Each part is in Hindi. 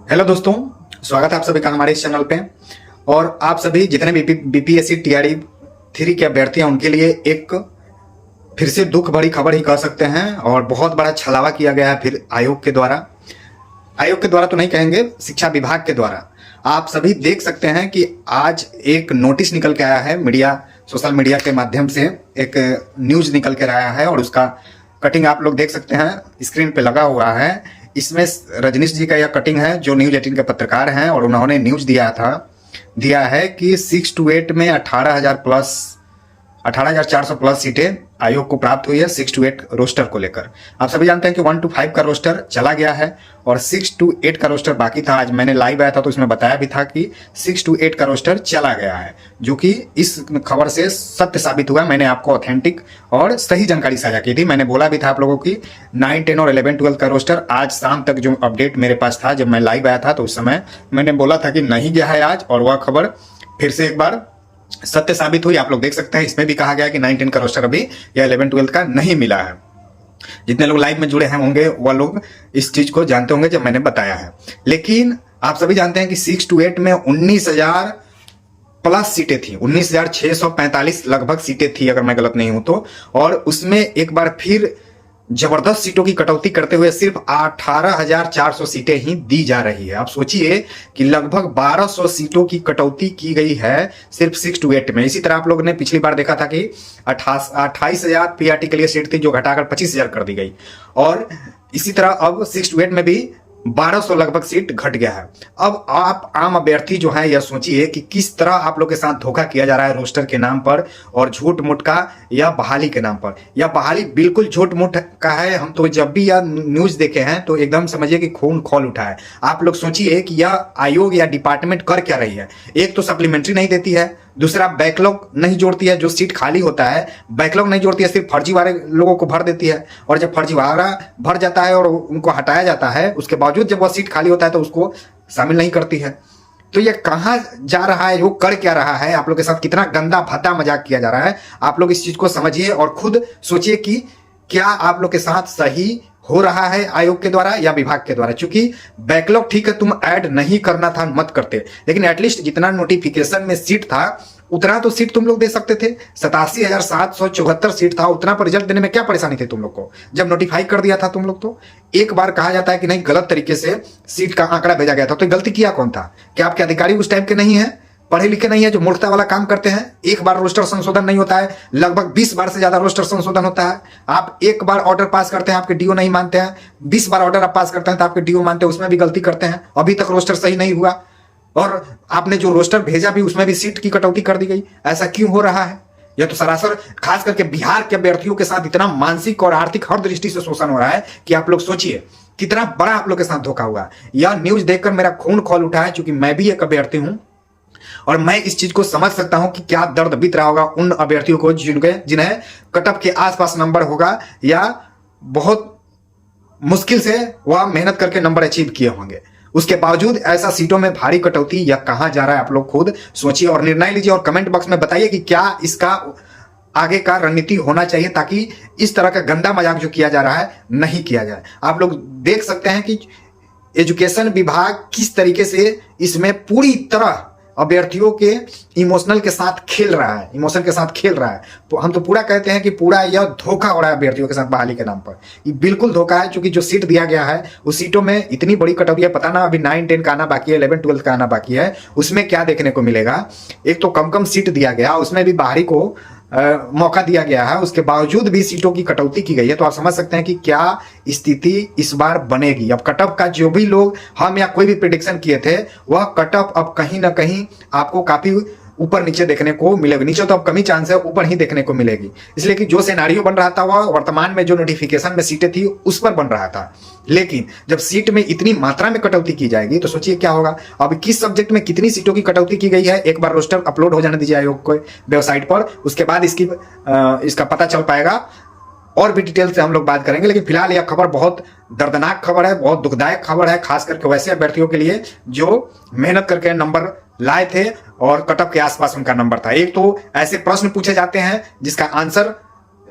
हेलो दोस्तों, स्वागत है आप सभी का हमारे इस चैनल पे। और आप सभी जितने भी बीपीएससी टीआरई 3 के अभ्यर्थी हैं उनके लिए एक फिर से दुख भरी खबर ही कह सकते हैं। और बहुत बड़ा छलावा किया गया है फिर आयोग के द्वारा तो नहीं कहेंगे, शिक्षा विभाग के द्वारा। आप सभी देख सकते हैं कि आज एक नोटिस निकल के आया है, सोशल मीडिया के माध्यम से एक न्यूज निकल कर आया है और उसका कटिंग आप लोग देख सकते हैं, स्क्रीन पे लगा हुआ है। इसमें रजनीश जी का यह कटिंग है जो न्यूज 18 के पत्रकार हैं और उन्होंने न्यूज दिया है कि 6 to 8 में 18,400 प्लस सीटें आयोग को प्राप्त हुई है 6 to 8 रोस्टर को लेकर। आप सभी जानते हैं कि 1 to 5 का रोस्टर चला गया है और 6 to 8 का रोस्टर बाकी था। आज मैंने लाइव आया था तो उसमें बताया भी था कि 6 to 8 का रोस्टर चला गया है, जो कि इस खबर से सत्य साबित हुआ। मैंने आपको ऑथेंटिक और सही जानकारी साझा की थी। मैंने बोला भी था आप लोगों की 9, 10 और 11, 12 का रोस्टर आज शाम तक जो अपडेट मेरे पास था, जब मैं लाइव आया था तो उस समय मैंने बोला था कि नहीं गया है आज, और वह खबर फिर से एक बार सत्य साबित हुई। आप लोग देख सकते हैं, इसमें भी कहा गया कि 9, 10 का रोस्टर अभी या 11, 12 का नहीं मिला है। जितने लोग लाइव में जुड़े हैं होंगे वह लोग इस चीज को जानते होंगे जब मैंने बताया है। लेकिन आप सभी जानते हैं कि 6 to 8 में 19,000 प्लस सीटें थी, 19,645 लगभग सीटें थी अगर मैं गलत नहीं हूं तो। और उसमें एक बार फिर जबरदस्त सीटों की कटौती करते हुए सिर्फ 18,400 सीटें ही दी जा रही है। आप सोचिए कि लगभग 1,200 सीटों की कटौती की गई है सिर्फ 6 to 8 में। इसी तरह आप लोगों ने पिछली बार देखा था कि 28,000 पीआरटी के लिए सीट थी जो घटाकर 25,000 कर दी गई। और इसी तरह अब 6 to 8 में भी 1,200 लगभग सीट घट गया है। अब आप आम अभ्यर्थी जो है यह सोचिए कि किस तरह आप लोग के साथ धोखा किया जा रहा है रोस्टर के नाम पर और झूठ मूठ का या बहाली के नाम पर। यह बहाली बिल्कुल झूठ मूठ का है। हम तो जब भी यह न्यूज देखे हैं तो एकदम समझिए कि खून खौल उठा है। आप लोग सोचिए कि यह आयोग या डिपार्टमेंट कर क्या रही है। एक तो सप्लीमेंट्री नहीं देती है, दूसरा बैकलॉग नहीं जोड़ती है, जो सीट खाली होता है बैकलॉग नहीं जोड़ती है, सिर्फ फर्जीवाड़े लोगों को भर देती है। और जब फर्जीवाड़ा भर जाता है और उनको हटाया जाता है, उसके बावजूद जब वह सीट खाली होता है तो उसको शामिल नहीं करती है। तो ये कहां जा रहा है, वो कर क्या रहा है, आप लोग के साथ कितना गंदा भद्दा मजाक किया जा रहा है। आप लोग इस चीज को समझिए और खुद सोचिए कि क्या आप लोग के साथ सही हो रहा है आयोग के द्वारा या विभाग के द्वारा। क्योंकि बैकलॉग ठीक है, तुम ऐड नहीं करना था मत करते, लेकिन एटलीस्ट जितना नोटिफिकेशन में सीट था उतना तो सीट तुम लोग दे सकते थे। 87,774 सीट था, उतना पर रिजल्ट देने में क्या परेशानी थी तुम लोग को जब नोटिफाई कर दिया था तुम लोग। तो एक बार कहा जाता है कि नहीं गलत तरीके से सीट का आंकड़ा भेजा गया था, तो गलती किया कौन था? क्या आपके अधिकारी उस टाइप के नहीं है, पढ़े लिखे नहीं है, जो मूर्खता वाला काम करते हैं? एक बार रोस्टर संशोधन नहीं होता है, लगभग 20 बार से ज्यादा रोस्टर संशोधन होता है। आप एक बार ऑर्डर पास करते हैं, आपके डीओ नहीं मानते हैं। 20 बार ऑर्डर आप पास करते हैं तो आपके डीओ मानते हैं, उसमें भी गलती करते हैं। अभी तक रोस्टर सही नहीं हुआ और आपने जो रोस्टर भेजा भी उसमें भी सीट की कटौती कर दी गई। ऐसा क्यों हो रहा है? यह तो सरासर खास करके बिहार के अभ्यर्थियों के साथ इतना मानसिक और आर्थिक हर दृष्टि से शोषण हो रहा है कि आप लोग सोचिए कितना बड़ा आप लोग के साथ धोखा हुआ। यह न्यूज देखकर मेरा खून खौल उठा है, क्योंकि मैं भी एक अभ्यर्थी हूं और मैं इस चीज को समझ सकता हूं कि क्या दर्द बीत रहा होगा उन अभ्यर्थियों को जिन्हें कटअप के आसपास नंबर होगा या बहुत मुश्किल से वह मेहनत करके नंबर अचीव किए होंगे। उसके बावजूद ऐसा सीटों में भारी कटौती या कहां जा रहा है, आप लोग खुद सोचिए और निर्णय लीजिए। और कमेंट बॉक्स में बताइए कि क्या इसका आगे का रणनीति होना चाहिए ताकि इस तरह का गंदा मजाक जो किया जा रहा है नहीं किया जाए। आप लोग देख सकते हैं कि एजुकेशन विभाग किस तरीके से इसमें पूरी तरह अभ्यर्थियों के इमोशनल के साथ खेल रहा है, इमोशन के साथ खेल रहा है। तो हम तो पूरा कहते हैं कि पूरा यह धोखा हो रहा है अभ्यर्थियों के साथ बहाली के नाम पर। ये बिल्कुल धोखा है, क्योंकि जो सीट दिया गया है उस सीटों में इतनी बड़ी कटौती है। पता ना अभी 9, 10 का आना बाकी है, 11, 12 का आना बाकी है। उसमें क्या देखने को मिलेगा? एक तो कम सीट दिया गया, उसमें भी बाहरी को मौका दिया गया है, उसके बावजूद भी सीटों की कटौती की गई है। तो आप समझ सकते हैं कि क्या स्थिति इस बार बनेगी। अब कटअप का जो भी लोग हम या कोई भी प्रेडिक्शन किए थे, वह कटअप अब कहीं ना कहीं आपको काफी ऊपर नीचे देखने को मिलेगी। नीचे तो अब कम ही चांस है, ऊपर ही देखने को मिलेगी। इसलिए कि जो सिनेरियो बन रहा था वह वर्तमान में जो नोटिफिकेशन में सीटें थी उस पर बन रहा था। लेकिन जब सीट में इतनी मात्रा में कटौती की जाएगी तो सोचिए क्या होगा। अब किस सब्जेक्ट में कितनी सीटों की कटौती की गई है, एक बार रोस्टर अपलोड हो जाने दीजिए आयोग को वेबसाइट पर, उसके बाद इसका पता चल पाएगा। और भी डिटेल से हम लोग बात करेंगे, लेकिन फिलहाल यह खबर बहुत दर्दनाक खबर है, बहुत दुखदायक खबर है, खास करके वैसे अभ्यर्थियों के लिए जो मेहनत करके नंबर लाए थे और कटअप के आसपास उनका नंबर था। एक तो ऐसे प्रश्न पूछे जाते हैं जिसका आंसर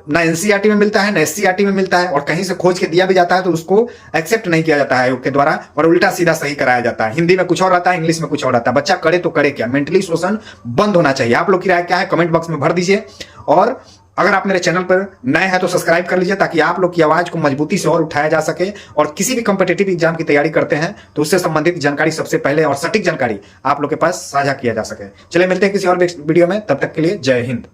ना एनसीईआरटी में मिलता है ना एससीईआरटी में मिलता है, और कहीं से खोज के दिया भी जाता है तो उसको एक्सेप्ट नहीं किया जाता है आयोग के द्वारा, और उल्टा सीधा सही कराया जाता है। हिंदी में कुछ और रहता है, इंग्लिश में कुछ और रहता है। बच्चा करे तो करे क्या, मेंटली शोषण बंद होना चाहिए। आप लोग की राय क्या है कमेंट बॉक्स में भर दीजिए, और अगर आप मेरे चैनल पर नए हैं तो सब्सक्राइब कर लीजिए, ताकि आप लोग की आवाज को मजबूती से और उठाया जा सके, और किसी भी कॉम्पिटिटिव एग्जाम की तैयारी करते हैं तो उससे संबंधित जानकारी सबसे पहले और सटीक जानकारी आप लोग के पास साझा किया जा सके। चलिए मिलते हैं किसी और वीडियो में, तब तक के लिए जय हिंद।